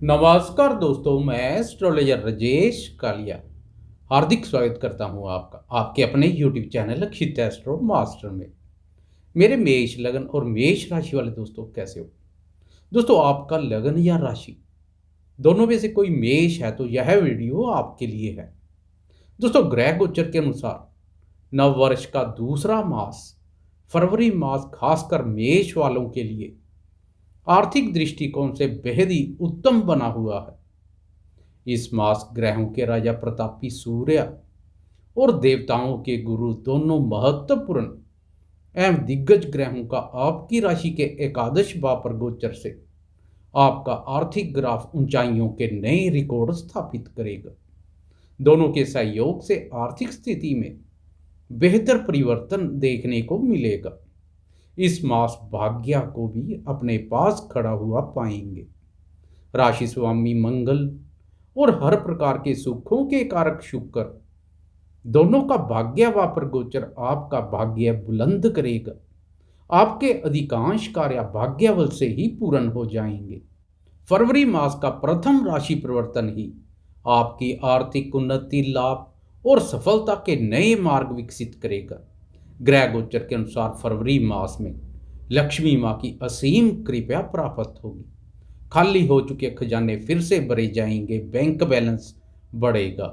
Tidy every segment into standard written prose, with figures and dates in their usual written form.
नमस्कार दोस्तों, मैं एस्ट्रोलॉजर राजेश कालिया हार्दिक स्वागत करता हूं आपका आपके अपने YouTube चैनल लक्षित एस्ट्रो मास्टर में। मेरे मेष लगन और मेष राशि वाले दोस्तों, कैसे हो दोस्तों? आपका लगन या राशि दोनों में से कोई मेष है तो यह वीडियो आपके लिए है। दोस्तों, ग्रह गोचर के अनुसार नव वर्ष का दूसरा मास फरवरी मास खासकर मेष वालों के लिए आर्थिक दृष्टिकोण से बेहद ही उत्तम बना हुआ है। इस मास ग्रहों के राजा प्रतापी सूर्य और देवताओं के गुरु दोनों महत्वपूर्ण एवं दिग्गज ग्रहों का आपकी राशि के एकादश भाव पर गोचर से आपका आर्थिक ग्राफ ऊंचाइयों के नए रिकॉर्ड स्थापित करेगा। दोनों के सहयोग से आर्थिक स्थिति में बेहतर परिवर्तन देखने को मिलेगा। इस मास भाग्य को भी अपने पास खड़ा हुआ पाएंगे। राशि स्वामी मंगल और हर प्रकार के सुखों के कारक शुक्र दोनों का भाग्य पर गोचर आपका भाग्य बुलंद करेगा। आपके अधिकांश कार्य भाग्य बल से ही पूर्ण हो जाएंगे। फरवरी मास का प्रथम राशि परिवर्तन ही आपकी आर्थिक उन्नति, लाभ और सफलता के नए मार्ग विकसित करेगा। ग्रह गोचर के अनुसार फरवरी मास में लक्ष्मी माँ की असीम कृपा प्राप्त होगी। खाली हो चुके खजाने फिर से भरे जाएंगे, बैंक बैलेंस बढ़ेगा।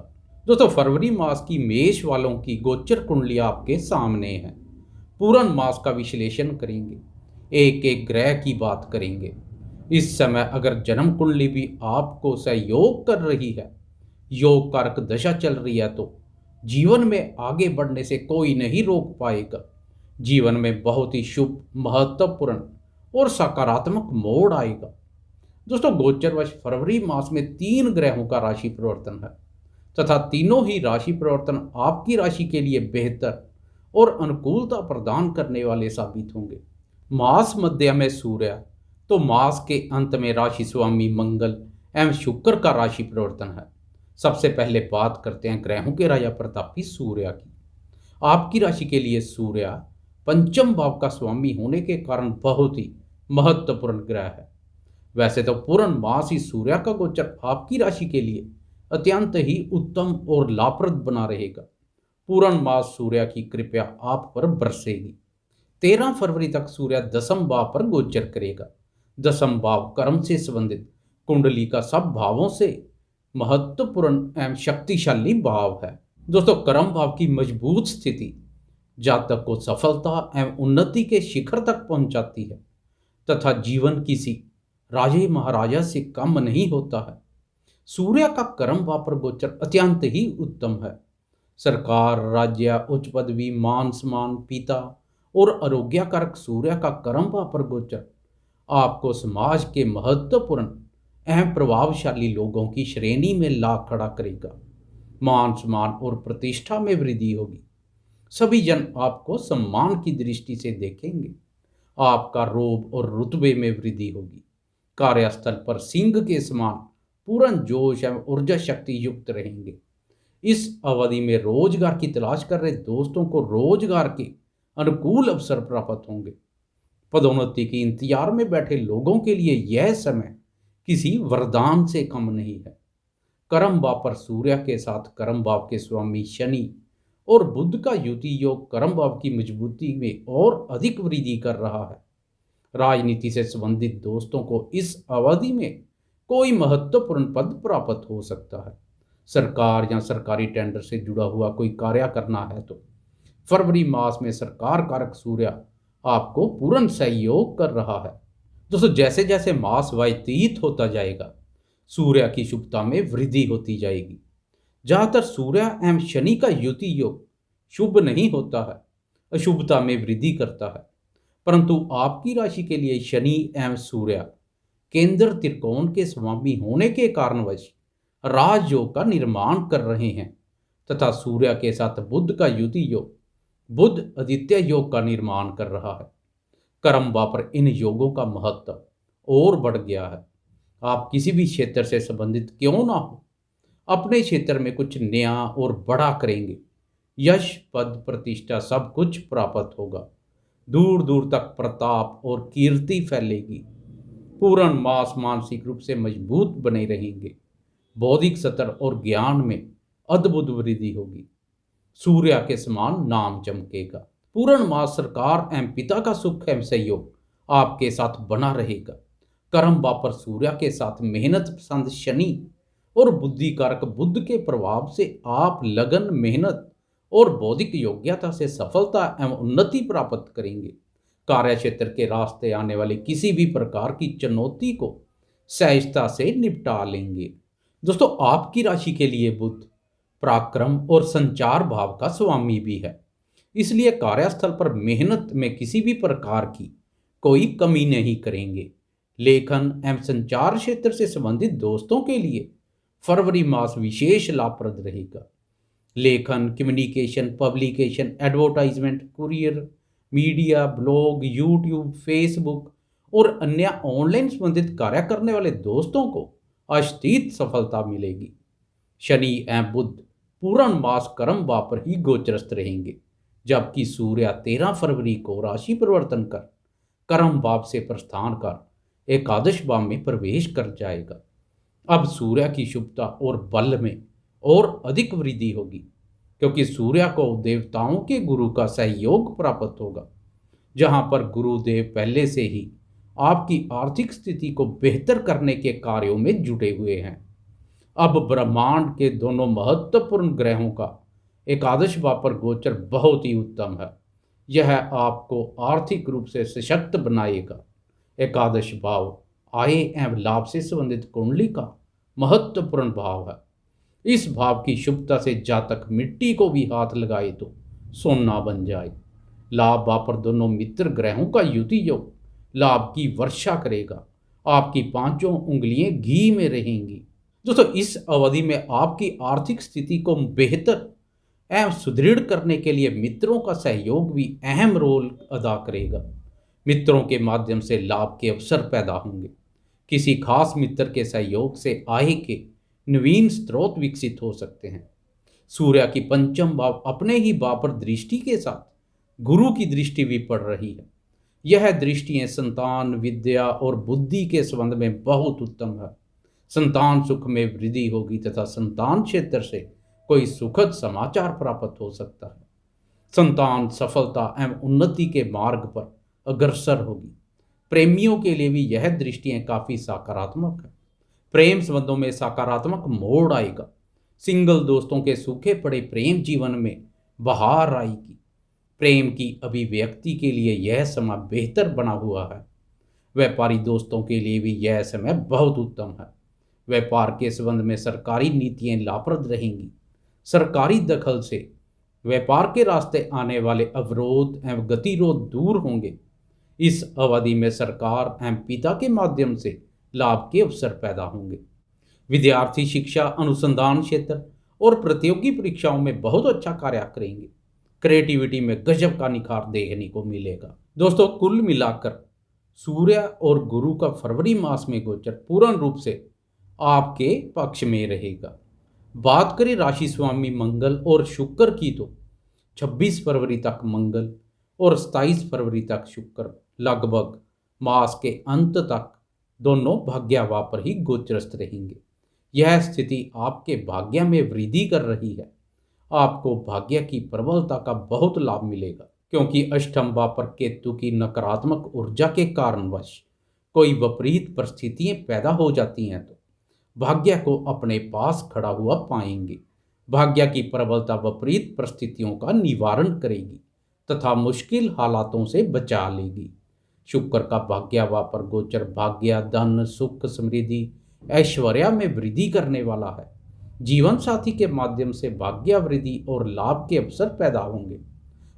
दोस्तों, फरवरी मास की मेष वालों की गोचर कुंडली आपके सामने है। पूर्ण मास का विश्लेषण करेंगे, एक एक ग्रह की बात करेंगे। इस समय अगर जन्म कुंडली भी आपको सहयोग कर रही है, योग कारक दशा चल रही है, तो जीवन में आगे बढ़ने से कोई नहीं रोक पाएगा। जीवन में बहुत ही शुभ, महत्वपूर्ण और सकारात्मक मोड़ आएगा। दोस्तों, गोचरवश फरवरी मास में 3 ग्रहों का राशि परिवर्तन है तथा तीनों ही राशि परिवर्तन आपकी राशि के लिए बेहतर और अनुकूलता प्रदान करने वाले साबित होंगे। मास मध्य में सूर्य तो मास के अंत में राशि स्वामी मंगल एवं शुक्र का राशि परिवर्तन है। सबसे पहले बात करते हैं ग्रहों के राजा प्रतापी सूर्य की। आपकी राशि के लिए सूर्य पंचम भाव का स्वामी होने के कारण बहुत ही महत्वपूर्ण ग्रह है। वैसे तो पूर्ण मास ही सूर्य का गोचर आपकी राशि के लिए अत्यंत ही उत्तम और लाभप्रद बना रहेगा। पूर्ण मास सूर्य की कृपा आप पर बरसेगी। 13 फरवरी तक सूर्य दसम भाव पर गोचर करेगा। दसम भाव कर्म से संबंधित कुंडली का सब भावों से महत्वपूर्ण एवं शक्तिशाली भाव है। दोस्तों, कर्म भाव की मजबूत स्थिति जातक को सफलता एवं उन्नति के शिखर तक पहुंचाती है तथा जीवन किसी राजे महाराजा से कम नहीं होता है। सूर्य का कर्म भाव पर गोचर अत्यंत ही उत्तम है। सरकार, राज्य, उच्च पदवी, मान सम्मान, पिता और आरोग्य कारक सूर्य का कर्म भाव पर गोचर आपको समाज के महत्वपूर्ण अहम प्रभावशाली लोगों की श्रेणी में ला खड़ा करेगा। मान सम्मान और प्रतिष्ठा में वृद्धि होगी। सभी जन आपको सम्मान की दृष्टि से देखेंगे। आपका रोब और रुतबे में वृद्धि होगी। कार्यस्थल पर सिंह के समान पूर्ण जोश एवं ऊर्जा शक्ति युक्त रहेंगे। इस अवधि में रोजगार की तलाश कर रहे दोस्तों को रोजगार के अनुकूल अवसर प्राप्त होंगे। पदोन्नति के इंतजार में बैठे लोगों के लिए यह समय किसी वरदान से कम नहीं है। कर्म भाव पर सूर्य के साथ कर्म भाव के स्वामी शनि और बुध का युति योग कर्म भाव की मजबूती में और अधिक वृद्धि कर रहा है। राजनीति से संबंधित दोस्तों को इस अवधि में कोई महत्वपूर्ण पद प्राप्त हो सकता है। सरकार या सरकारी टेंडर से जुड़ा हुआ कोई कार्य करना है तो फरवरी मास में सरकार कारक सूर्य आपको पूर्ण सहयोग कर रहा है। दोस्तों, जैसे जैसे मास व्यतीत होता जाएगा, सूर्य की शुभता में वृद्धि होती जाएगी। ज्यादातर सूर्य एवं शनि का युति योग शुभ नहीं होता है, अशुभता में वृद्धि करता है। परंतु आपकी राशि के लिए शनि एवं सूर्य केंद्र त्रिकोण के स्वामी होने के कारणवश राजयोग का निर्माण कर रहे हैं तथा सूर्य के साथ बुध का युति योग बुध आदित्य योग का निर्माण कर रहा है। कर्म भाव पर इन योगों का महत्व और बढ़ गया है। आप किसी भी क्षेत्र से संबंधित क्यों ना हो, अपने क्षेत्र में कुछ नया और बड़ा करेंगे। यश, पद, प्रतिष्ठा सब कुछ प्राप्त होगा। दूर दूर तक प्रताप और कीर्ति फैलेगी। पूर्ण मास मानसिक रूप से मजबूत बने रहेंगे। बौद्धिक स्तर और ज्ञान में अद्भुत वृद्धि होगी। सूर्य के समान नाम चमकेगा। पूर्ण मास सरकार एवं पिता का सुख एवं सहयोग आपके साथ बना रहेगा। कर्म वापर सूर्य के साथ मेहनत पसंद शनि और बुद्धि कारक बुध के प्रभाव से आप लगन, मेहनत और बौद्धिक योग्यता से सफलता एवं उन्नति प्राप्त करेंगे। कार्य क्षेत्र के रास्ते आने वाले किसी भी प्रकार की चुनौती को सहजता से निपटा लेंगे। दोस्तों, आपकी राशि के लिए बुध पराक्रम और संचार भाव का स्वामी भी है, इसलिए कार्यस्थल पर मेहनत में किसी भी प्रकार की कोई कमी नहीं करेंगे। लेखन एवं संचार क्षेत्र से संबंधित दोस्तों के लिए फरवरी मास विशेष लाभप्रद रहेगा। लेखन, communication, publication, advertisement, courier, media, blog, YouTube, Facebook और अन्य ऑनलाइन संबंधित कार्य करने वाले दोस्तों को अस्थायी सफलता मिलेगी। शनि एवं बुध पूर्ण मास कर्म भाव पर ही गोचरस्थ रहेंगे, जबकि सूर्य 13 फरवरी को राशि परिवर्तन कर कर्म भाव से प्रस्थान कर एकादश भाव में प्रवेश कर जाएगा। अब सूर्य की शुभता और बल में और अधिक वृद्धि होगी, क्योंकि सूर्य को देवताओं के गुरु का सहयोग प्राप्त होगा। जहां पर गुरुदेव पहले से ही आपकी आर्थिक स्थिति को बेहतर करने के कार्यों में जुटे हुए हैं। अब ब्रह्मांड के दोनों महत्वपूर्ण ग्रहों का एकादश भाव पर गोचर बहुत ही उत्तम है। यह आपको आर्थिक रूप से सशक्त बनाएगा। एकादश भाव आय एवं लाभ से संबंधित कुंडली का महत्वपूर्ण भाव है। इस भाव की शुभता से जातक मिट्टी को भी हाथ लगाए तो सोना बन जाए। लाभ भाव पर दोनों मित्र ग्रहों का युति योग लाभ की वर्षा करेगा। आपकी पांचों उंगलियां घी में रहेंगी। दोस्तों, इस अवधि में आपकी आर्थिक स्थिति को बेहतर एवं सुदृढ़ करने के लिए मित्रों का सहयोग भी अहम रोल अदा करेगा। मित्रों के माध्यम से लाभ के अवसर पैदा होंगे। किसी खास मित्र के सहयोग से आय के नवीन स्रोत विकसित हो सकते हैं। सूर्य की पंचम भाव अपने ही भाव पर दृष्टि के साथ गुरु की दृष्टि भी पड़ रही है। यह दृष्टियां संतान, विद्या और बुद्धि के संबंध में बहुत उत्तम है। संतान सुख में वृद्धि होगी तथा संतान क्षेत्र से कोई सुखद समाचार प्राप्त हो सकता है। संतान सफलता एवं उन्नति के मार्ग पर अग्रसर होगी। प्रेमियों के लिए भी यह दृष्टियां काफी सकारात्मक है। प्रेम संबंधों में सकारात्मक मोड़ आएगा। सिंगल दोस्तों के सूखे पड़े प्रेम जीवन में बहार आएगी। प्रेम की अभिव्यक्ति के लिए यह समय बेहतर बना हुआ है। व्यापारी दोस्तों के लिए भी यह समय बहुत उत्तम है। व्यापार के संबंध में सरकारी नीतियां लाभप्रद रहेंगी। सरकारी दखल से व्यापार के रास्ते आने वाले अवरोध एवं गतिरोध दूर होंगे। इस अवधि में सरकार एवं पिता के माध्यम से लाभ के अवसर पैदा होंगे। विद्यार्थी शिक्षा, अनुसंधान क्षेत्र और प्रतियोगी परीक्षाओं में बहुत अच्छा कार्य करेंगे। क्रिएटिविटी में गजब का निखार देखने को मिलेगा। दोस्तों, कुल मिलाकर सूर्य और गुरु का फरवरी मास में गोचर पूर्ण रूप से आपके पक्ष में रहेगा। बात करें राशि स्वामी मंगल और शुक्र की, तो 26 फरवरी तक मंगल और 27 फरवरी तक शुक्र लगभग मास के अंत तक दोनों भाग्य भाव पर ही गोचरस्थ रहेंगे। यह स्थिति आपके भाग्य में वृद्धि कर रही है। आपको भाग्य की प्रबलता का बहुत लाभ मिलेगा, क्योंकि अष्टम भाव पर केतु की नकारात्मक ऊर्जा के कारणवश कोई विपरीत परिस्थितियां पैदा हो जाती हैं तो भाग्य को अपने पास खड़ा हुआ पाएंगे। भाग्य की प्रबलता विपरीत परिस्थितियों का निवारण करेगी तथा मुश्किल हालातों से बचा लेगी। शुक्र का भाग्य भाव पर गोचर भाग्य, धन, सुख, समृद्धि, ऐश्वर्य में वृद्धि करने वाला है। जीवन साथी के माध्यम से भाग्य वृद्धि और लाभ के अवसर पैदा होंगे।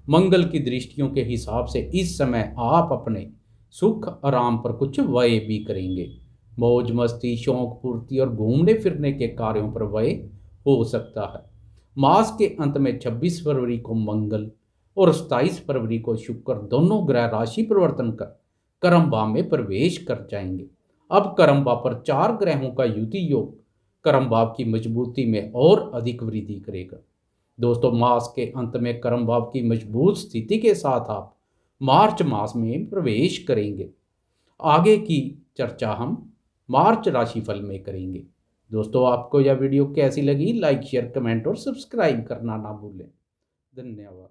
मंगल की दृष्टियों के हिसाब से इस समय आप अपने सुख आराम पर कुछ व्यय भी करेंगे। मौज मस्ती, शौक पूर्ति और घूमने फिरने के कार्यों पर व्यय हो सकता है। मास के अंत में 26 फरवरी को मंगल और 27 फरवरी को शुक्र दोनों ग्रह राशि परिवर्तन कर कर्म भाव में प्रवेश कर जाएंगे। अब कर्म भाव पर 4 ग्रहों का युति योग कर्म भाव की मजबूती में और अधिक वृद्धि करेगा। दोस्तों, मास के अंत में कर्म भाव की मजबूत स्थिति के साथ आप मार्च मास में प्रवेश करेंगे। आगे की चर्चा हम मार्च राशिफल में करेंगे। दोस्तों, आपको यह वीडियो कैसी लगी? लाइक, शेयर, कमेंट और सब्सक्राइब करना ना भूलें। धन्यवाद।